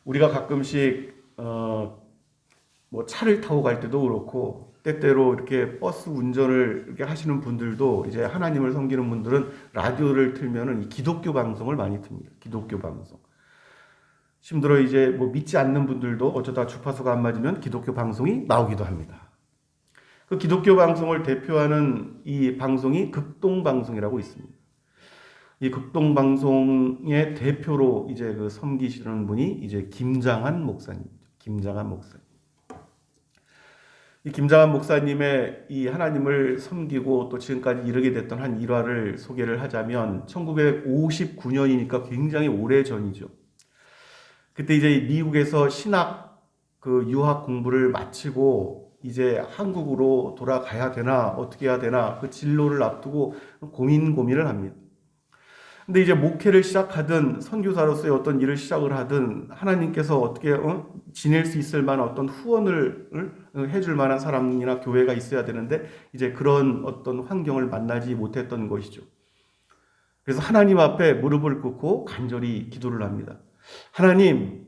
우리가 가끔씩 뭐 차를 타고 갈 때도 그렇고 때때로 이렇게 버스 운전을 이렇게 하시는 분들도 이제 하나님을 섬기는 분들은 라디오를 틀면은 이 기독교 방송을 많이 틉니다. 기독교 방송. 힘들어 이제 뭐 믿지 않는 분들도 어쩌다 주파수가 안 맞으면 기독교 방송이 나오기도 합니다. 그 기독교 방송을 대표하는 이 방송이 극동방송이라고 있습니다. 이 극동방송의 대표로 이제 그 섬기시는 분이 이제 김장한 목사님이죠. 김장한 목사님. 이 김장한 목사님의 이 하나님을 섬기고 또 지금까지 이르게 됐던 한 일화를 소개를 하자면 1959년이니까 굉장히 오래 전이죠. 그때 이제 미국에서 신학 그 유학 공부를 마치고 이제 한국으로 돌아가야 되나 어떻게 해야 되나 그 진로를 앞두고 고민을 합니다. 근데 이제 목회를 시작하든 선교사로서의 어떤 일을 시작을 하든 하나님께서 어떻게 지낼 수 있을 만한 어떤 후원을 해줄 만한 사람이나 교회가 있어야 되는데 이제 그런 어떤 환경을 만나지 못했던 것이죠. 그래서 하나님 앞에 무릎을 꿇고 간절히 기도를 합니다. 하나님,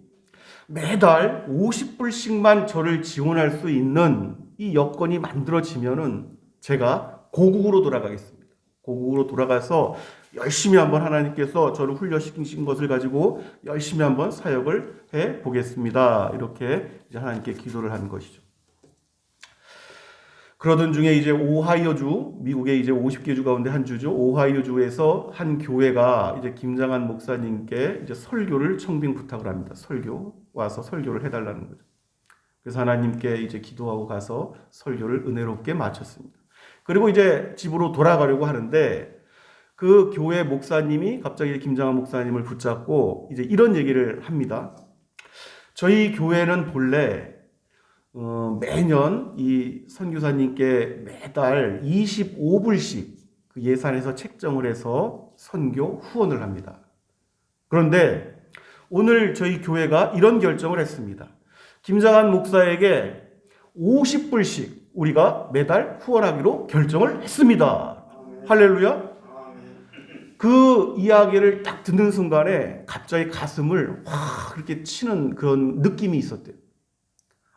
매달 50불씩만 저를 지원할 수 있는 이 여건이 만들어지면은 제가 고국으로 돌아가겠습니다. 고국으로 돌아가서 열심히 한번 하나님께서 저를 훈련시키신 것을 가지고 열심히 한번 사역을 해 보겠습니다. 이렇게 이제 하나님께 기도를 한 것이죠. 그러던 중에 이제 오하이오주, 미국의 이제 50개 주 가운데 한 주죠. 오하이오주에서 한 교회가 이제 김장한 목사님께 이제 설교를 청빙 부탁을 합니다. 와서 설교를 해달라는 거죠. 그래서 하나님께 이제 기도하고 가서 설교를 은혜롭게 마쳤습니다. 그리고 이제 집으로 돌아가려고 하는데 그 교회 목사님이 갑자기 김장한 목사님을 붙잡고 이제 이런 얘기를 합니다. 저희 교회는 본래 매년 이 선교사님께 매달 25불씩 그 예산에서 책정을 해서 선교 후원을 합니다. 그런데 오늘 저희 교회가 이런 결정을 했습니다. 김장한 목사에게 50불씩 우리가 매달 후원하기로 결정을 했습니다. 할렐루야. 그 이야기를 딱 듣는 순간에 갑자기 가슴을 확 그렇게 치는 그런 느낌이 있었대요.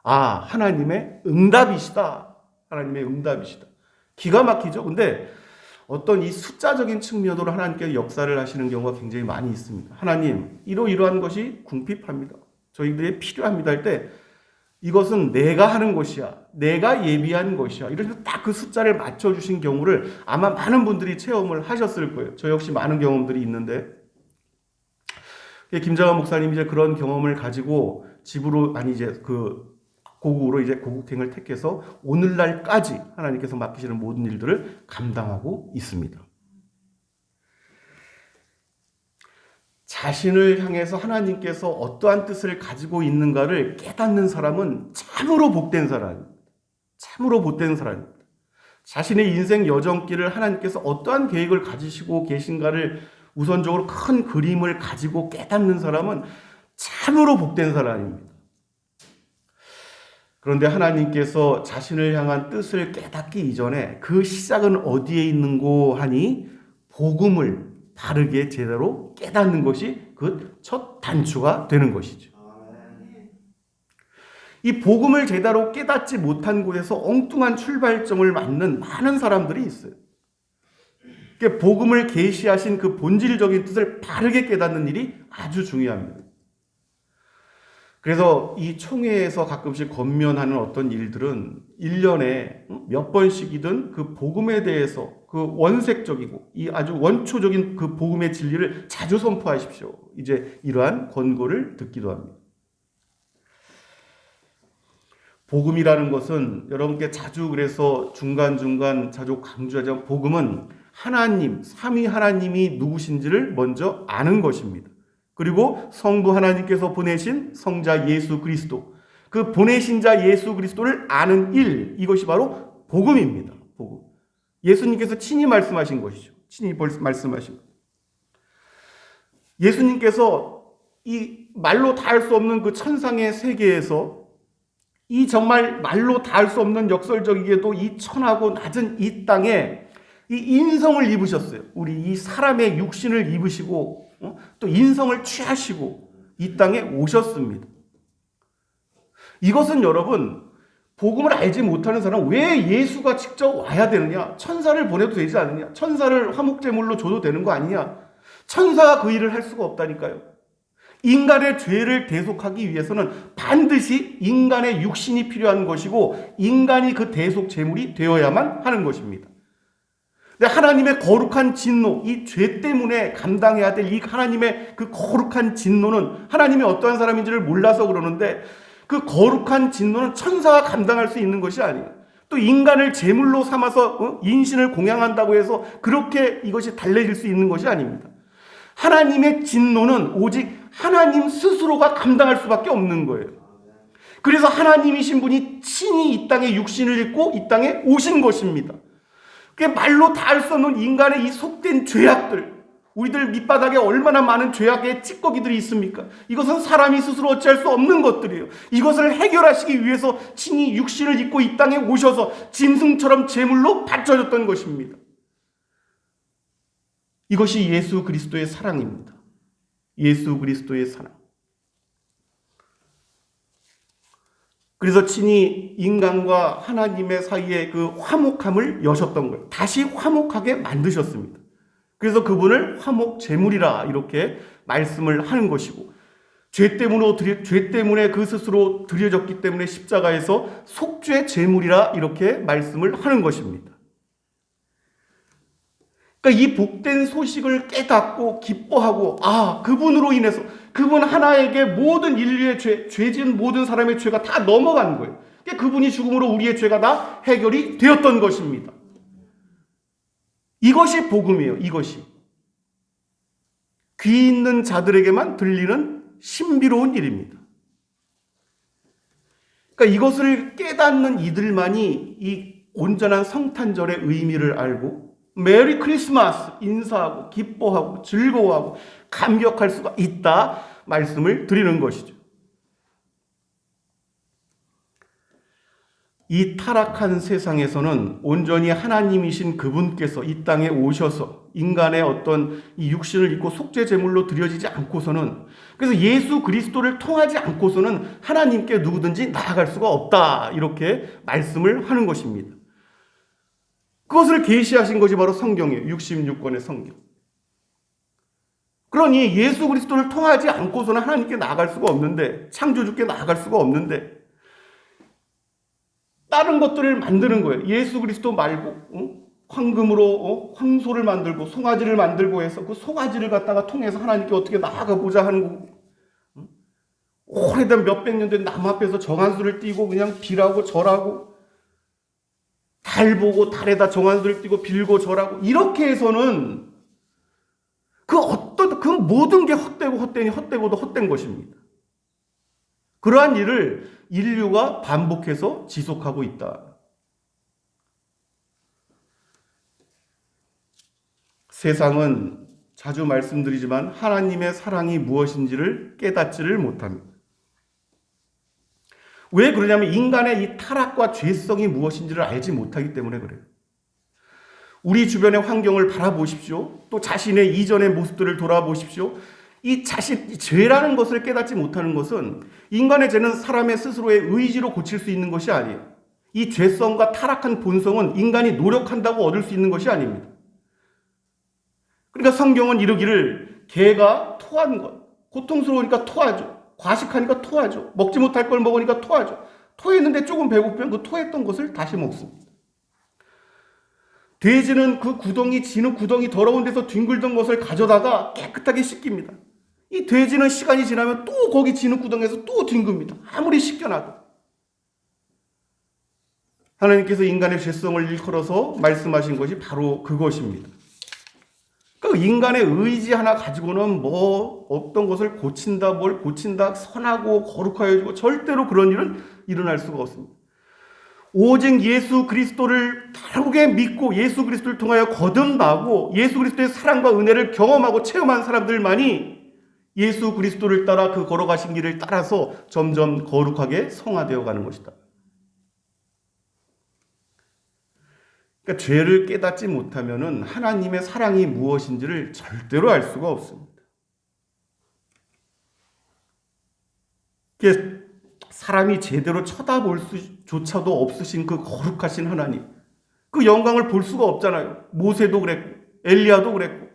아, 하나님의 응답이시다. 하나님의 응답이시다. 기가 막히죠. 근데 어떤 이 숫자적인 측면으로 하나님께서 역사를 하시는 경우가 굉장히 많이 있습니다. 하나님, 이러한 것이 궁핍합니다. 저희들이 필요합니다 할 때 이것은 내가 하는 것이야. 내가 예비한 것이야. 이래서 딱 그 숫자를 맞춰주신 경우를 아마 많은 분들이 체험을 하셨을 거예요. 저 역시 많은 경험들이 있는데 김장한 목사님이 이제 그런 경험을 가지고 집으로 이제 그 고국으로 이제 고국행을 택해서 오늘날까지 하나님께서 맡기시는 모든 일들을 감당하고 있습니다. 자신을 향해서 하나님께서 어떠한 뜻을 가지고 있는가를 깨닫는 사람은 참으로 복된 사람입니다. 참으로 복된 사람입니다. 자신의 인생 여정길을 하나님께서 어떠한 계획을 가지시고 계신가를 우선적으로 큰 그림을 가지고 깨닫는 사람은 참으로 복된 사람입니다. 그런데 하나님께서 자신을 향한 뜻을 깨닫기 이전에 그 시작은 어디에 있는고 하니 복음을 바르게 제대로 깨닫는 것이 그 첫 단추가 되는 것이죠. 이 복음을 제대로 깨닫지 못한 곳에서 엉뚱한 출발점을 맞는 많은 사람들이 있어요. 복음을 계시하신 그 본질적인 뜻을 바르게 깨닫는 일이 아주 중요합니다. 그래서 이 총회에서 가끔씩 권면하는 어떤 일들은 1년에 몇 번씩이든 그 복음에 대해서 그 원색적이고 이 아주 원초적인 그 복음의 진리를 자주 선포하십시오. 이제 이러한 권고를 듣기도 합니다. 복음이라는 것은 여러분께 자주 그래서 중간중간 자주 강조하자면 복음은 하나님, 삼위 하나님이 누구신지를 먼저 아는 것입니다. 그리고 성부 하나님께서 보내신 성자 예수 그리스도, 그 보내신 자 예수 그리스도를 아는 일, 이것이 바로 복음입니다. 복음. 예수님께서 친히 말씀하신 것이죠. 친히 말씀하신 것. 예수님께서 이 말로 다 할 수 없는 그 천상의 세계에서 이 정말 말로 다 할 수 없는 역설적이게도 이 천하고 낮은 이 땅에 이 인성을 입으셨어요. 우리 이 사람의 육신을 입으시고 또 인성을 취하시고 이 땅에 오셨습니다. 이것은 여러분, 복음을 알지 못하는 사람은 왜 예수가 직접 와야 되느냐? 천사를 보내도 되지 않느냐? 천사를 화목제물로 줘도 되는 거 아니냐? 천사가 그 일을 할 수가 없다니까요. 인간의 죄를 대속하기 위해서는 반드시 인간의 육신이 필요한 것이고 인간이 그 대속 제물이 되어야만 하는 것입니다. 근데 하나님의 거룩한 진노, 이 죄 때문에 감당해야 될 이 하나님의 그 거룩한 진노는 하나님이 어떠한 사람인지를 몰라서 그러는데 그 거룩한 진노는 천사가 감당할 수 있는 것이 아니에요. 또 인간을 제물로 삼아서 인신을 공양한다고 해서 그렇게 이것이 달래질 수 있는 것이 아닙니다. 하나님의 진노는 오직 하나님 스스로가 감당할 수밖에 없는 거예요. 그래서 하나님이신 분이 친히 이 땅에 육신을 입고 이 땅에 오신 것입니다. 그게 말로 다 할 수 없는 인간의 이 속된 죄악들, 우리들 밑바닥에 얼마나 많은 죄악의 찌꺼기들이 있습니까? 이것은 사람이 스스로 어찌할 수 없는 것들이에요. 이것을 해결하시기 위해서 친히 육신을 입고 이 땅에 오셔서 짐승처럼 제물로 바쳐졌던 것입니다. 이것이 예수 그리스도의 사랑입니다. 예수 그리스도의 사랑. 그래서 친히 인간과 하나님의 사이에 그 화목함을 여셨던 거예요. 다시 화목하게 만드셨습니다. 그래서 그분을 화목 제물이라 이렇게 말씀을 하는 것이고, 죄 때문에 그 스스로 드려졌기 때문에 십자가에서 속죄 제물이라 이렇게 말씀을 하는 것입니다. 그러니까 이 복된 소식을 깨닫고 기뻐하고, 그분으로 인해서 그분 하나에게 모든 인류의 죄 지은 모든 사람의 죄가 다 넘어간 거예요. 그러니까 그분이 죽음으로 우리의 죄가 다 해결이 되었던 것입니다. 이것이 복음이에요. 이것이 귀 있는 자들에게만 들리는 신비로운 일입니다. 그러니까 이것을 깨닫는 이들만이 이 온전한 성탄절의 의미를 알고 메리 크리스마스 인사하고 기뻐하고 즐거워하고 감격할 수가 있다 말씀을 드리는 것이죠. 이 타락한 세상에서는 온전히 하나님이신 그분께서 이 땅에 오셔서 인간의 어떤 이 육신을 입고 속죄 제물로 드려지지 않고서는, 그래서 예수 그리스도를 통하지 않고서는 하나님께 누구든지 나아갈 수가 없다 이렇게 말씀을 하는 것입니다. 그것을 계시하신 것이 바로 성경이에요. 66권의 성경. 그러니 예수 그리스도를 통하지 않고서는 하나님께 나아갈 수가 없는데, 창조주께 나아갈 수가 없는데 다른 것들을 만드는 거예요. 예수 그리스도 말고 황금으로 황소를 만들고 송아지를 만들고 해서 그 송아지를 갖다가 통해서 하나님께 어떻게 나아가 보자 하는 거고, 오래된 몇백 년 된 나무 앞에서 정한수를 띄고 그냥 빌하고 절하고, 달 보고 달에다 정한수를 띄고 빌고 절하고, 이렇게 해서는 그 모든 게 헛되고도 헛된 것입니다. 그러한 일을 인류가 반복해서 지속하고 있다. 세상은 자주 말씀드리지만 하나님의 사랑이 무엇인지를 깨닫지를 못합니다. 왜 그러냐면 인간의 이 타락과 죄성이 무엇인지를 알지 못하기 때문에 그래요. 우리 주변의 환경을 바라보십시오. 또 자신의 이전의 모습들을 돌아보십시오. 이 죄라는 것을 깨닫지 못하는 것은, 인간의 죄는 사람의 스스로의 의지로 고칠 수 있는 것이 아니에요. 이 죄성과 타락한 본성은 인간이 노력한다고 얻을 수 있는 것이 아닙니다. 그러니까 성경은 이르기를 개가 토한 것, 고통스러우니까 토하죠. 과식하니까 토하죠. 먹지 못할 걸 먹으니까 토하죠. 토했는데 조금 배고프면 그 토했던 것을 다시 먹습니다. 돼지는 그 진흙 구덩이 더러운 데서 뒹굴던 것을 가져다가 깨끗하게 씻깁니다. 이 돼지는 시간이 지나면 또 거기 진흙 구덩이에서 또 뒹굽니다. 아무리 씻겨놔도. 하나님께서 인간의 죄성을 일컬어서 말씀하신 것이 바로 그것입니다. 그 인간의 의지 하나 가지고는 어떤 것을 고친다, 뭘 고친다, 선하고 거룩하여지고 절대로 그런 일은 일어날 수가 없습니다. 오직 예수 그리스도를 바르게 믿고 예수 그리스도를 통하여 거듭나고 예수 그리스도의 사랑과 은혜를 경험하고 체험한 사람들만이 예수 그리스도를 따라 그 걸어가신 길을 따라서 점점 거룩하게 성화되어 가는 것이다. 그러니까 죄를 깨닫지 못하면은 하나님의 사랑이 무엇인지를 절대로 알 수가 없습니다. 그게 사람이 제대로 쳐다볼 수조차도 없으신 그 거룩하신 하나님, 그 영광을 볼 수가 없잖아요. 모세도 그랬고 엘리야도 그랬고.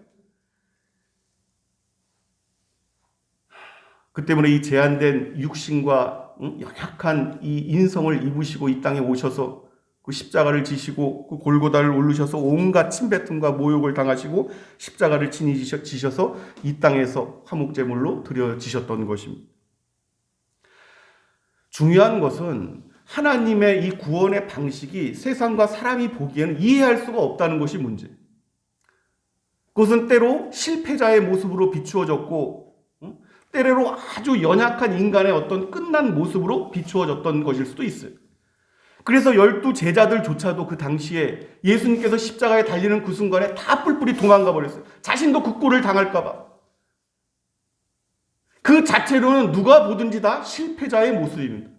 그 때문에 이 제한된 육신과 연약한 이 인성을 입으시고 이 땅에 오셔서 그 십자가를 지시고 그 골고다를 오르셔서 온갖 침뱉음과 모욕을 당하시고 십자가를 지셔서 이 땅에서 화목제물로 드려지셨던 것입니다. 중요한 것은 하나님의 이 구원의 방식이 세상과 사람이 보기에는 이해할 수가 없다는 것이 문제. 그것은 때로 실패자의 모습으로 비추어졌고 때로 아주 연약한 인간의 어떤 끝난 모습으로 비추어졌던 것일 수도 있어요. 그래서 12 제자들조차도 그 당시에 예수님께서 십자가에 달리는 그 순간에 다 뿔뿔이 도망가 버렸어요. 자신도 그 꼴을 당할까 봐. 그 자체로는 누가 보든지 다 실패자의 모습입니다.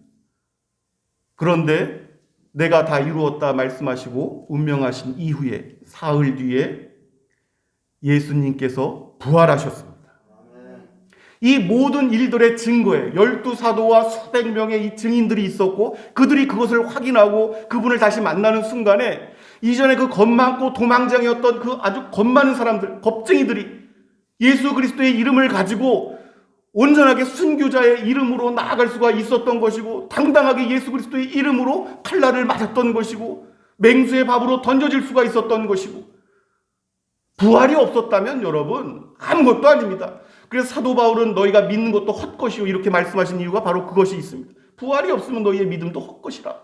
그런데 내가 다 이루었다 말씀하시고 운명하신 이후에 사흘 뒤에 예수님께서 부활하셨습니다. 이 모든 일들의 증거에 12사도와 수백 명의 이 증인들이 있었고 그들이 그것을 확인하고 그분을 다시 만나는 순간에 이전에 그 겁많고 도망장이었던 그 아주 겁많은 사람들, 겁쟁이들이 예수 그리스도의 이름을 가지고 온전하게 순교자의 이름으로 나아갈 수가 있었던 것이고 당당하게 예수 그리스도의 이름으로 칼날을 맞았던 것이고 맹수의 밥으로 던져질 수가 있었던 것이고 부활이 없었다면 여러분 아무것도 아닙니다. 그래서 사도 바울은 너희가 믿는 것도 헛것이요 이렇게 말씀하신 이유가 바로 그것이 있습니다. 부활이 없으면 너희의 믿음도 헛것이라.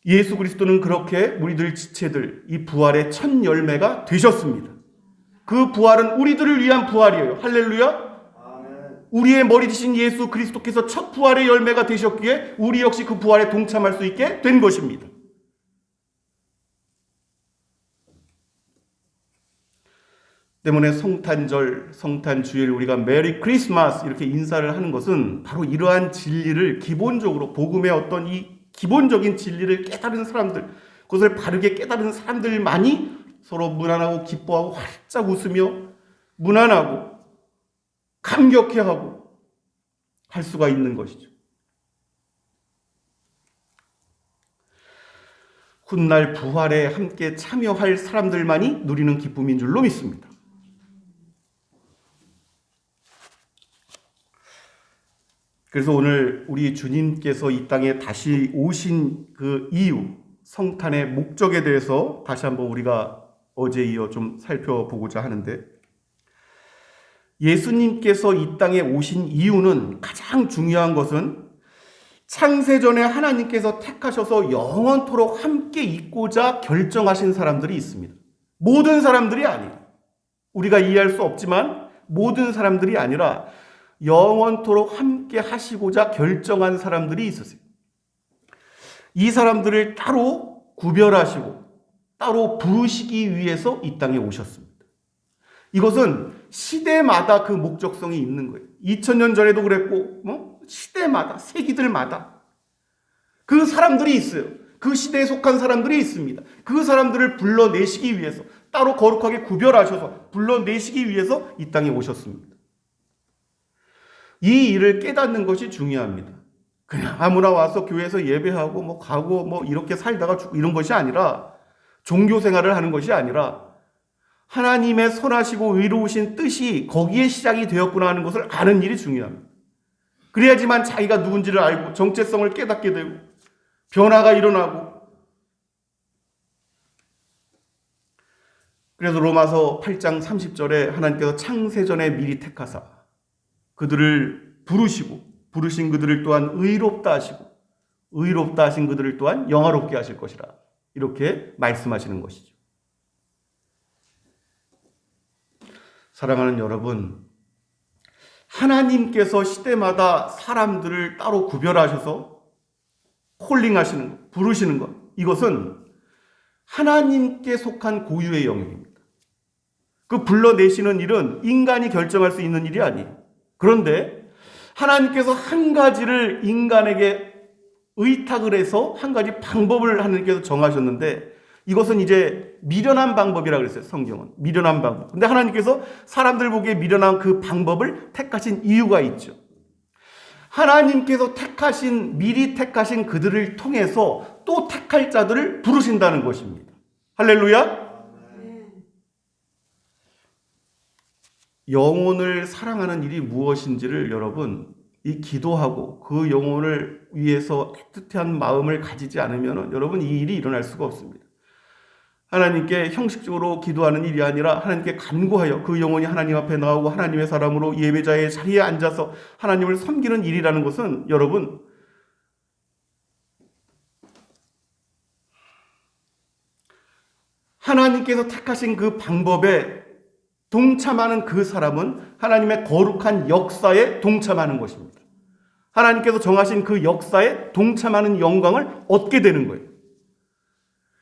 예수 그리스도는 그렇게 우리들 지체들 이 부활의 첫 열매가 되셨습니다. 그 부활은 우리들을 위한 부활이에요. 할렐루야. 우리의 머리 되신 예수 그리스도께서 첫 부활의 열매가 되셨기에 우리 역시 그 부활에 동참할 수 있게 된 것입니다. 때문에 성탄절, 성탄주일 우리가 메리 크리스마스 이렇게 인사를 하는 것은 바로 이러한 진리를 기본적으로 복음의 어떤 이 기본적인 진리를 깨달은 사람들, 그것을 바르게 깨달은 사람들만이 서로 무난하고 기뻐하고 활짝 웃으며 무난하고 감격해하고 할 수가 있는 것이죠. 훗날 부활에 함께 참여할 사람들만이 누리는 기쁨인 줄로 믿습니다. 그래서 오늘 우리 주님께서 이 땅에 다시 오신 그 이유, 성탄의 목적에 대해서 다시 한번 우리가 어제 이어 좀 살펴보고자 하는데, 예수님께서 이 땅에 오신 이유는 가장 중요한 것은 창세전에 하나님께서 택하셔서 영원토록 함께 있고자 결정하신 사람들이 있습니다. 모든 사람들이 아니에요. 우리가 이해할 수 없지만 모든 사람들이 아니라 영원토록 함께 하시고자 결정한 사람들이 있으세요. 이 사람들을 따로 구별하시고 따로 부르시기 위해서 이 땅에 오셨습니다. 이것은 시대마다 그 목적성이 있는 거예요. 2000년 전에도 그랬고 시대마다 세기들마다 그 사람들이 있어요. 그 시대에 속한 사람들이 있습니다. 그 사람들을 불러내시기 위해서 따로 거룩하게 구별하셔서 불러내시기 위해서 이 땅에 오셨습니다. 이 일을 깨닫는 것이 중요합니다. 그냥 아무나 와서 교회에서 예배하고 가고 이렇게 살다가 죽고 이런 것이 아니라, 종교 생활을 하는 것이 아니라 하나님의 선하시고 의로우신 뜻이 거기에 시작이 되었구나 하는 것을 아는 일이 중요합니다. 그래야지만 자기가 누군지를 알고 정체성을 깨닫게 되고 변화가 일어나고. 그래서 로마서 8장 30절에 하나님께서 창세전에 미리 택하사 그들을 부르신 그들을 또한 의롭다 하시고 의롭다 하신 그들을 또한 영화롭게 하실 것이라, 이렇게 말씀하시는 것이죠. 사랑하는 여러분, 하나님께서 시대마다 사람들을 따로 구별하셔서 콜링하시는 것, 부르시는 것, 이것은 하나님께 속한 고유의 영역입니다. 그 불러내시는 일은 인간이 결정할 수 있는 일이 아니에요. 그런데 하나님께서 한 가지를 인간에게 의탁을 해서 한 가지 방법을 하나님께서 정하셨는데, 이것은 이제 미련한 방법이라고 그랬어요. 성경은. 미련한 방법. 근데 하나님께서 사람들 보기에 미련한 그 방법을 택하신 이유가 있죠. 하나님께서 미리 택하신 그들을 통해서 또 택할 자들을 부르신다는 것입니다. 할렐루야. 영혼을 사랑하는 일이 무엇인지를 여러분 이 기도하고 그 영혼을 위해서 애틋한 마음을 가지지 않으면 여러분 이 일이 일어날 수가 없습니다. 하나님께 형식적으로 기도하는 일이 아니라 하나님께 간구하여 그 영혼이 하나님 앞에 나오고 하나님의 사람으로 예배자의 자리에 앉아서 하나님을 섬기는 일이라는 것은 여러분 하나님께서 택하신 그 방법에 동참하는 그 사람은 하나님의 거룩한 역사에 동참하는 것입니다. 하나님께서 정하신 그 역사에 동참하는 영광을 얻게 되는 거예요.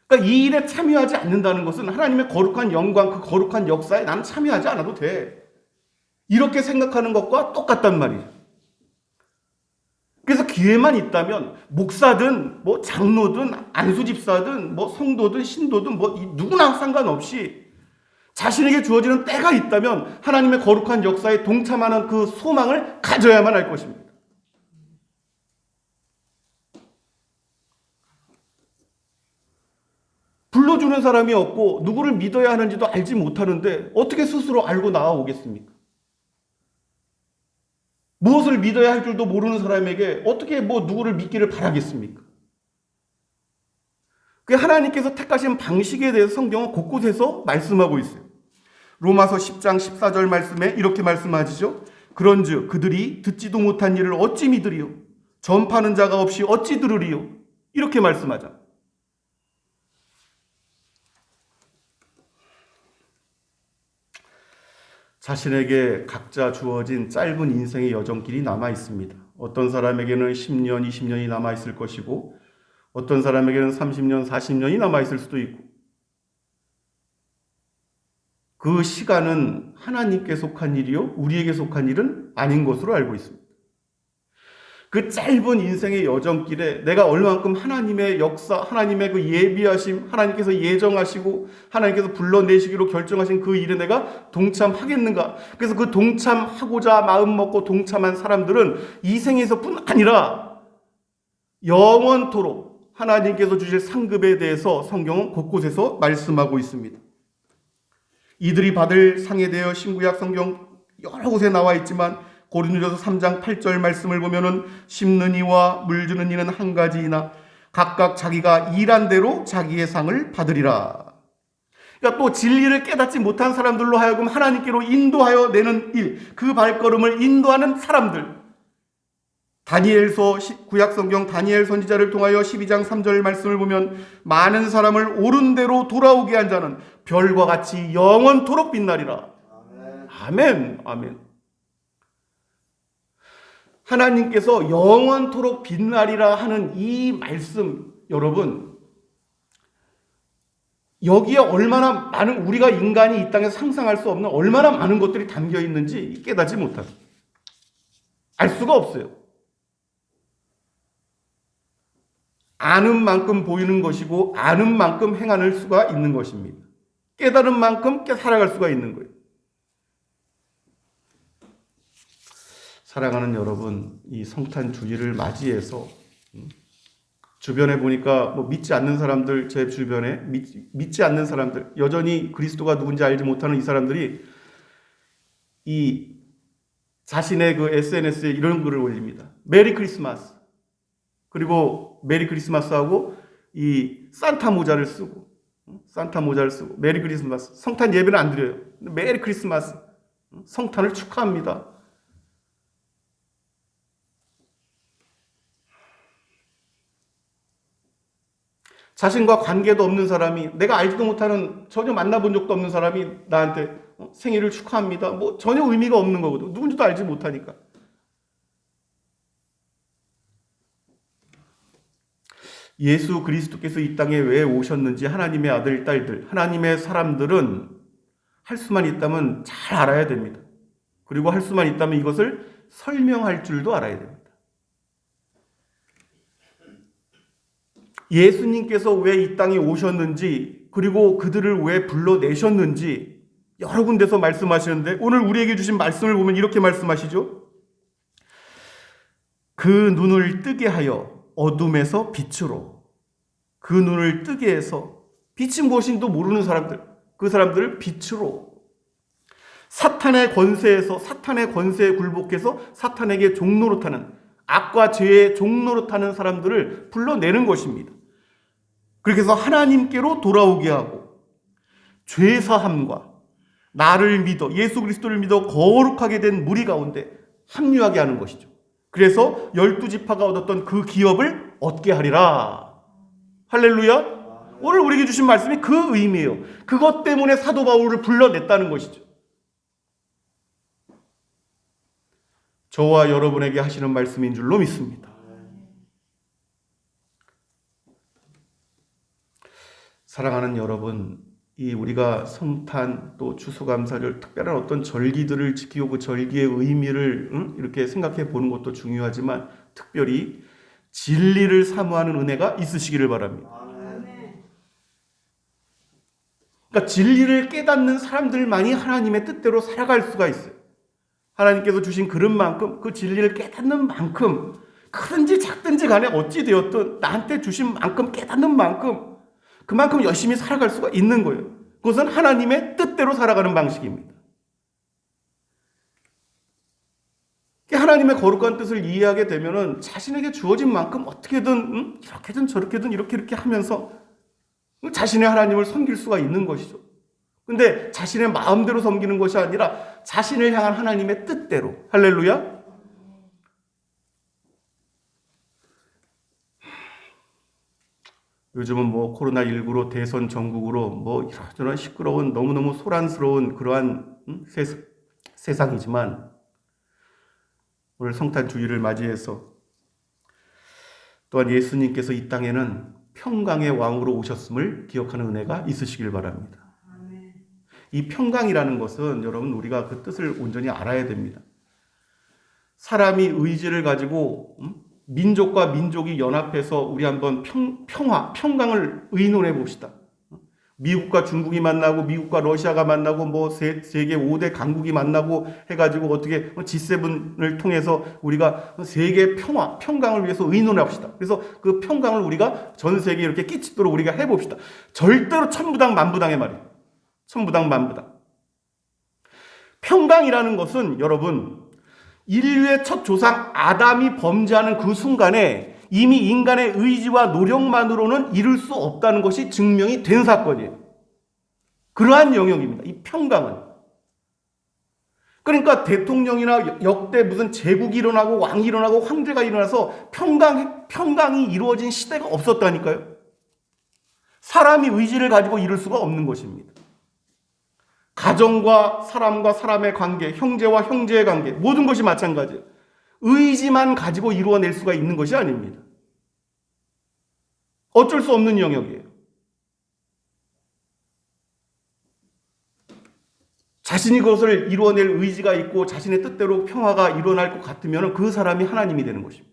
그러니까 이 일에 참여하지 않는다는 것은 하나님의 거룩한 영광, 그 거룩한 역사에 나는 참여하지 않아도 돼. 이렇게 생각하는 것과 똑같단 말이죠. 그래서 기회만 있다면 목사든 뭐 장로든 안수집사든 뭐 성도든 신도든 뭐 누구나 상관없이 자신에게 주어지는 때가 있다면 하나님의 거룩한 역사에 동참하는 그 소망을 가져야만 할 것입니다. 불러주는 사람이 없고 누구를 믿어야 하는지도 알지 못하는데 어떻게 스스로 알고 나아오겠습니까? 무엇을 믿어야 할 줄도 모르는 사람에게 어떻게 누구를 믿기를 바라겠습니까? 그 하나님께서 택하신 방식에 대해서 성경은 곳곳에서 말씀하고 있어요. 로마서 10장 14절 말씀에 이렇게 말씀하시죠. 그런즉 그들이 듣지도 못한 일을 어찌 믿으리요? 전파하는 자가 없이 어찌 들으리요? 이렇게 말씀하죠. 자신에게 각자 주어진 짧은 인생의 여정길이 남아 있습니다. 어떤 사람에게는 10년, 20년이 남아 있을 것이고 어떤 사람에게는 30년, 40년이 남아 있을 수도 있고 그 시간은 하나님께 속한 일이요 우리에게 속한 일은 아닌 것으로 알고 있습니다. 그 짧은 인생의 여정길에 내가 얼마만큼 하나님의 역사, 하나님의 그 예비하심, 하나님께서 예정하시고 하나님께서 불러내시기로 결정하신 그 일에 내가 동참하겠는가? 그래서 그 동참하고자 마음 먹고 동참한 사람들은 이 생에서뿐 아니라 영원토록 하나님께서 주실 상급에 대해서 성경은 곳곳에서 말씀하고 있습니다. 이들이 받을 상에 대해 신구약 성경 여러 곳에 나와 있지만 고린도전서 3장 8절 말씀을 보면은 심는 이와 물 주는 이는 한 가지이나 각각 자기가 일한 대로 자기의 상을 받으리라. 그러니까 또 진리를 깨닫지 못한 사람들로 하여금 하나님께로 인도하여 내는 일, 그 발걸음을 인도하는 사람들. 다니엘서 구약성경 다니엘 선지자를 통하여 12장 3절 말씀을 보면 많은 사람을 옳은 대로 돌아오게 한 자는 별과 같이 영원토록 빛나리라. 아멘. 아멘. 하나님께서 영원토록 빛나리라 하는 이 말씀, 여러분, 여기에 얼마나 많은 우리가 인간이 이 땅에서 상상할 수 없는 얼마나 많은 것들이 담겨 있는지 깨닫지 못합니다. 알 수가 없어요. 아는 만큼 보이는 것이고 아는 만큼 행할 수가 있는 것입니다. 깨달은 만큼 살아갈 수가 있는 거예요. 사랑하는 여러분, 이 성탄 주일을 맞이해서 주변에 보니까 믿지 않는 사람들, 제 주변에 믿지 않는 사람들, 여전히 그리스도가 누군지 알지 못하는 이 사람들이 이 자신의 그 SNS에 이런 글을 올립니다. 메리 크리스마스. 그리고 메리 크리스마스하고 이 산타 모자를 쓰고 메리 크리스마스. 성탄 예배는 안 드려요. 메리 크리스마스. 성탄을 축하합니다. 자신과 관계도 없는 사람이, 내가 알지도 못하는, 전혀 만나본 적도 없는 사람이 나한테 생일을 축하합니다. 전혀 의미가 없는 거거든. 누군지도 알지 못하니까. 예수 그리스도께서 이 땅에 왜 오셨는지 하나님의 아들, 딸들, 하나님의 사람들은 할 수만 있다면 잘 알아야 됩니다. 그리고 할 수만 있다면 이것을 설명할 줄도 알아야 됩니다. 예수님께서 왜 이 땅에 오셨는지 그리고 그들을 왜 불러내셨는지 여러 군데서 말씀하시는데 오늘 우리에게 주신 말씀을 보면 이렇게 말씀하시죠. 그 눈을 뜨게 하여 어둠에서 빛으로, 그 눈을 뜨게 해서, 빛이 무엇인지도 모르는 사람들, 그 사람들을 빛으로, 사탄의 권세에서, 사탄의 권세에 굴복해서 사탄에게 종노릇하는, 악과 죄의 종노릇하는 사람들을 불러내는 것입니다. 그렇게 해서 하나님께로 돌아오게 하고 죄사함과 나를 믿어, 예수 그리스도를 믿어 거룩하게 된 무리 가운데 합류하게 하는 것이죠. 그래서 12지파가 얻었던 그 기업을 얻게 하리라. 할렐루야. 오늘 우리에게 주신 말씀이 그 의미예요. 그것 때문에 사도 바울을 불러냈다는 것이죠. 저와 여러분에게 하시는 말씀인 줄로 믿습니다. 사랑하는 여러분, 이 우리가 성탄 또 추수감사절 특별한 어떤 절기들을 지키고 그 절기의 의미를 이렇게 생각해 보는 것도 중요하지만 특별히 진리를 사모하는 은혜가 있으시기를 바랍니다. 그러니까 진리를 깨닫는 사람들만이 하나님의 뜻대로 살아갈 수가 있어요. 하나님께서 주신 그릇만큼, 그 진리를 깨닫는 만큼, 크든지 작든지 간에 어찌 되었든 나한테 주신 만큼 깨닫는 만큼 그만큼 열심히 살아갈 수가 있는 거예요. 그것은 하나님의 뜻대로 살아가는 방식입니다. 하나님의 거룩한 뜻을 이해하게 되면은 자신에게 주어진 만큼 어떻게든 이렇게든 저렇게든 이렇게 하면서 자신의 하나님을 섬길 수가 있는 것이죠. 근데 자신의 마음대로 섬기는 것이 아니라 자신을 향한 하나님의 뜻대로. 할렐루야. 요즘은 뭐 코로나19로 대선 전국으로 뭐 이런저런 시끄러운 너무너무 소란스러운 그러한 세상이지만 오늘 성탄 주일을 맞이해서 또한 예수님께서 이 땅에는 평강의 왕으로 오셨음을 기억하는 은혜가 있으시길 바랍니다. 이 평강이라는 것은 여러분 우리가 그 뜻을 온전히 알아야 됩니다. 사람이 의지를 가지고 민족과 민족이 연합해서 우리 한번 평강을 의논해 봅시다. 미국과 중국이 만나고 미국과 러시아가 만나고 뭐 세계 5대 강국이 만나고 해가지고 어떻게 G7을 통해서 우리가 세계 평강을 위해서 의논해 봅시다. 그래서 그 평강을 우리가 전 세계에 이렇게 끼치도록 우리가 해봅시다. 절대로 천부당 만부당의 말이에요. 천부당 만부당. 평강이라는 것은 여러분 인류의 첫 조상 아담이 범죄하는 그 순간에 이미 인간의 의지와 노력만으로는 이룰 수 없다는 것이 증명이 된 사건이에요. 그러한 영역입니다. 이 평강은. 그러니까 대통령이나 역대 무슨 제국이 일어나고 왕이 일어나고 황제가 일어나서 평강이 이루어진 시대가 없었다니까요. 사람이 의지를 가지고 이룰 수가 없는 것입니다. 가정과 사람의 관계, 형제와 형제의 관계, 모든 것이 마찬가지예요. 의지만 가지고 이루어낼 수가 있는 것이 아닙니다. 어쩔 수 없는 영역이에요. 자신이 그것을 이루어낼 의지가 있고 자신의 뜻대로 평화가 일어날 것 같으면 그 사람이 하나님이 되는 것입니다.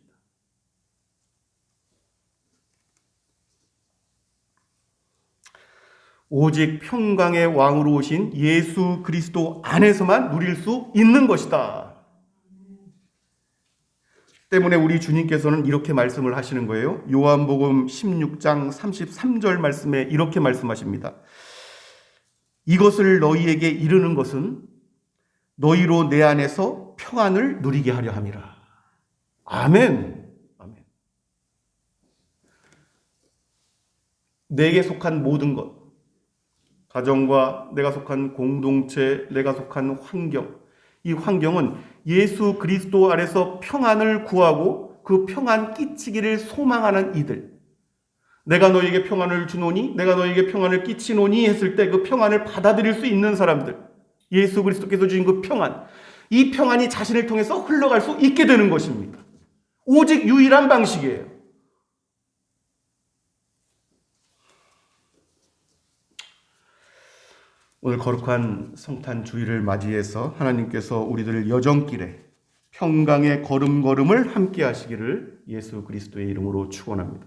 오직 평강의 왕으로 오신 예수 그리스도 안에서만 누릴 수 있는 것이다. 때문에 우리 주님께서는 이렇게 말씀을 하시는 거예요. 요한복음 16장 33절 말씀에 이렇게 말씀하십니다. 이것을 너희에게 이르는 것은 너희로 내 안에서 평안을 누리게 하려 함이라. 아멘. 아멘. 내게 속한 모든 것, 가정과 내가 속한 공동체, 내가 속한 환경, 이 환경은 예수 그리스도 안에서 평안을 구하고 그 평안 끼치기를 소망하는 이들, 내가 너에게 평안을 주노니, 내가 너에게 평안을 끼치노니 했을 때 그 평안을 받아들일 수 있는 사람들, 예수 그리스도께서 주신 그 평안, 이 평안이 자신을 통해서 흘러갈 수 있게 되는 것입니다. 오직 유일한 방식이에요. 오늘 거룩한 성탄 주일을 맞이해서 하나님께서 우리들 여정길에 평강의 걸음걸음을 함께 하시기를 예수 그리스도의 이름으로 축원합니다.